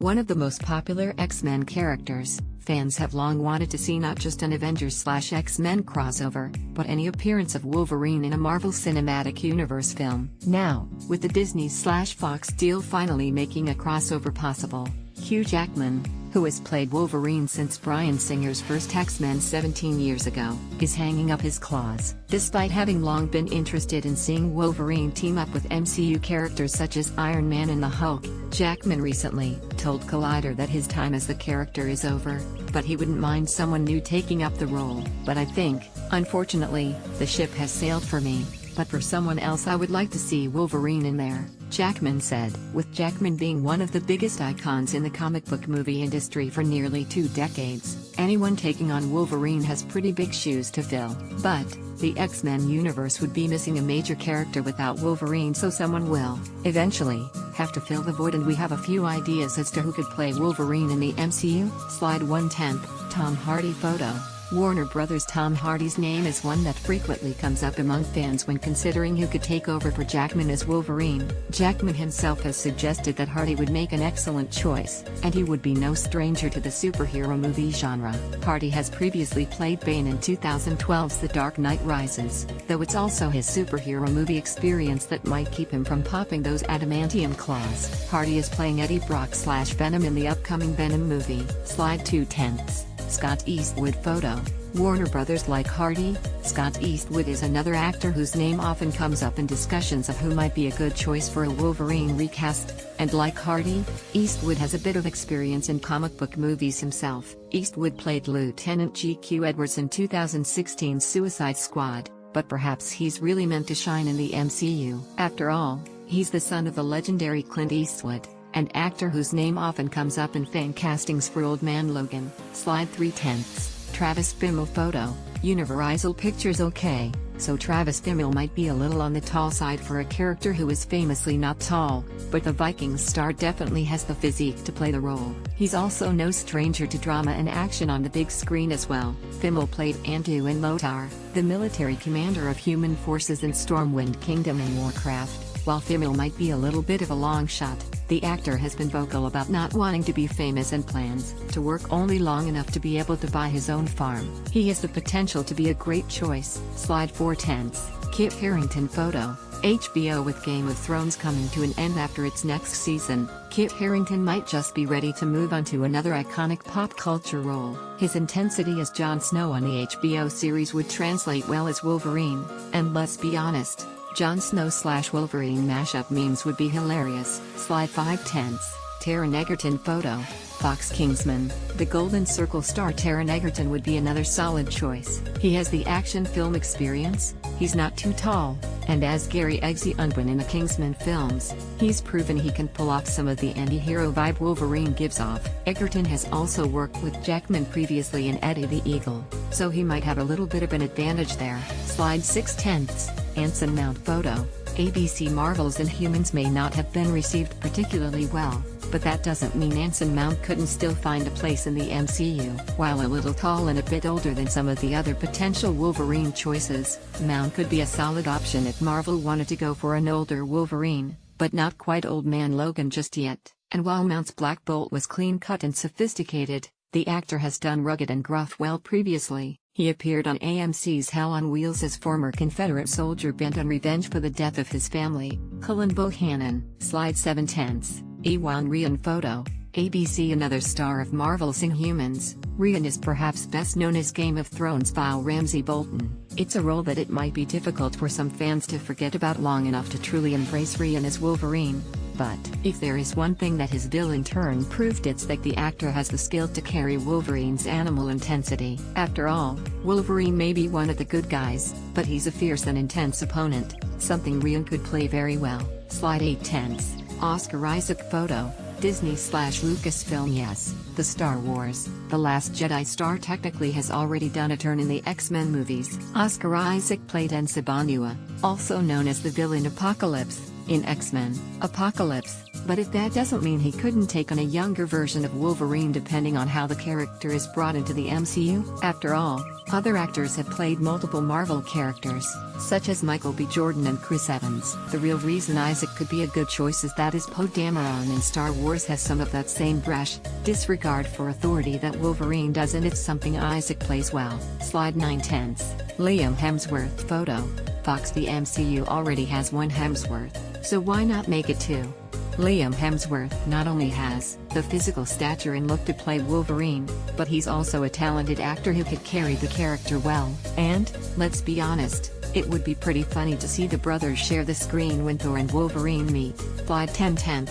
One of the most popular X-Men characters, fans have long wanted to see not just an Avengers/X-Men crossover, but any appearance of Wolverine in a Marvel Cinematic Universe film. Now, with the Disney/Fox deal finally making a crossover possible, Hugh Jackman, who has played Wolverine since Bryan Singer's first X-Men 17 years ago, is hanging up his claws. Despite having long been interested in seeing Wolverine team up with MCU characters such as Iron Man and the Hulk, Jackman recently told Collider that his time as the character is over, but he wouldn't mind someone new taking up the role. "But I think, unfortunately, the ship has sailed for me, but for someone else I would like to see Wolverine in there," Jackman said. With Jackman being one of the biggest icons in the comic book movie industry for nearly 2 decades, anyone taking on Wolverine has pretty big shoes to fill. But the X-Men universe would be missing a major character without Wolverine, so someone will eventually have to fill the void, and we have a few ideas as to who could play Wolverine in the MCU. Slide 1/10, Tom Hardy photo. Warner Bros. Tom Hardy's name is one that frequently comes up among fans when considering who could take over for Jackman as Wolverine. Jackman himself has suggested that Hardy would make an excellent choice, and he would be no stranger to the superhero movie genre. Hardy has previously played Bane in 2012's The Dark Knight Rises, though it's also his superhero movie experience that might keep him from popping those adamantium claws. Hardy is playing Eddie Brock/Venom in the upcoming Venom movie. Slide 2/10. Scott Eastwood photo. Warner Brothers like Hardy. Scott Eastwood is another actor whose name often comes up in discussions of who might be a good choice for a Wolverine recast, and like Hardy, Eastwood has a bit of experience in comic book movies himself. Eastwood played Lieutenant G.Q. Edwards in 2016's Suicide Squad, but perhaps he's really meant to shine in the MCU. After all, he's the son of the legendary Clint Eastwood, an actor whose name often comes up in fan castings for Old Man Logan. Slide 3/10. Travis Fimmel photo. Universal Pictures. Okay, so Travis Fimmel might be a little on the tall side for a character who is famously not tall, but the Vikings star definitely has the physique to play the role. He's also no stranger to drama and action on the big screen as well. Fimmel played Andu Lotar, the military commander of human forces in Stormwind Kingdom in Warcraft. While Fimmel might be a little bit of a long shot, the actor has been vocal about not wanting to be famous and plans to work only long enough to be able to buy his own farm. He has the potential to be a great choice. Slide 4/10. Kit Harington photo. HBO. With Game of Thrones coming to an end after its next season, Kit Harington might just be ready to move on to another iconic pop culture role. His intensity as Jon Snow on the HBO series would translate well as Wolverine, and let's be honest, Jon Snow/Wolverine mashup memes would be hilarious. Slide 5/10. Taron Egerton photo. Fox Kingsman. The Golden Circle star Taron Egerton would be another solid choice. He has the action film experience, he's not too tall, and as Gary Eggsy Unwin in the Kingsman films, he's proven he can pull off some of the anti-hero vibe Wolverine gives off. Egerton has also worked with Jackman previously in Eddie the Eagle, so he might have a little bit of an advantage there. Slide 6/10. Anson Mount photo. ABC. Marvel's Inhumans may not have been received particularly well, but that doesn't mean Anson Mount couldn't still find a place in the MCU. While a little tall and a bit older than some of the other potential Wolverine choices, Mount could be a solid option if Marvel wanted to go for an older Wolverine, but not quite Old Man Logan just yet. And while Mount's Black Bolt was clean-cut and sophisticated, the actor has done rugged and gruff well previously. He appeared on AMC's Hell on Wheels as former Confederate soldier bent on revenge for the death of his family, Cullen Bohannon. Slide 7/10. Ewan Ryan photo. ABC. Another star of Marvel's Inhumans, Ryan is perhaps best known as Game of Thrones foul Ramsay Bolton. It's a role that it might be difficult for some fans to forget about long enough to truly embrace Ryan as Wolverine. But if there is one thing that his villain turn proved, it's that the actor has the skill to carry Wolverine's animal intensity. After all, Wolverine may be one of the good guys, but he's a fierce and intense opponent, something Ryan could play very well. Slide 8/10. Oscar Isaac photo. Disney/Lucasfilm. Yes, the Star Wars The Last Jedi star technically has already done a turn in the X-Men movies. Oscar Isaac played Ensa Banua, also known as the villain Apocalypse, in X-Men: Apocalypse, but if that doesn't mean he couldn't take on a younger version of Wolverine depending on how the character is brought into the MCU. After all, other actors have played multiple Marvel characters, such as Michael B. Jordan and Chris Evans. The real reason Isaac could be a good choice is that his Poe Dameron in Star Wars has some of that same brash, disregard for authority that Wolverine does, and it's something Isaac plays well. Slide 9/10. Liam Hemsworth photo. Fox: The MCU already has one Hemsworth, so why not make it two? Liam Hemsworth not only has the physical stature and look to play Wolverine, but he's also a talented actor who could carry the character well. And, let's be honest, it would be pretty funny to see the brothers share the screen when Thor and Wolverine meet. Slide 10/10.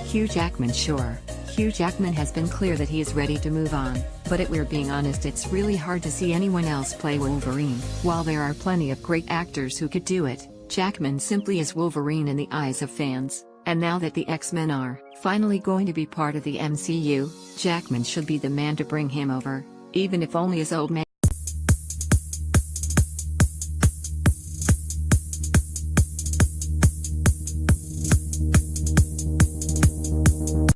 Hugh Jackman. Sure, Hugh Jackman has been clear that he is ready to move on, but if we're being honest, it's really hard to see anyone else play Wolverine. While there are plenty of great actors who could do it, Jackman simply is Wolverine in the eyes of fans. And now that the X-Men are finally going to be part of the MCU, Jackman should be the man to bring him over, even if only as old man.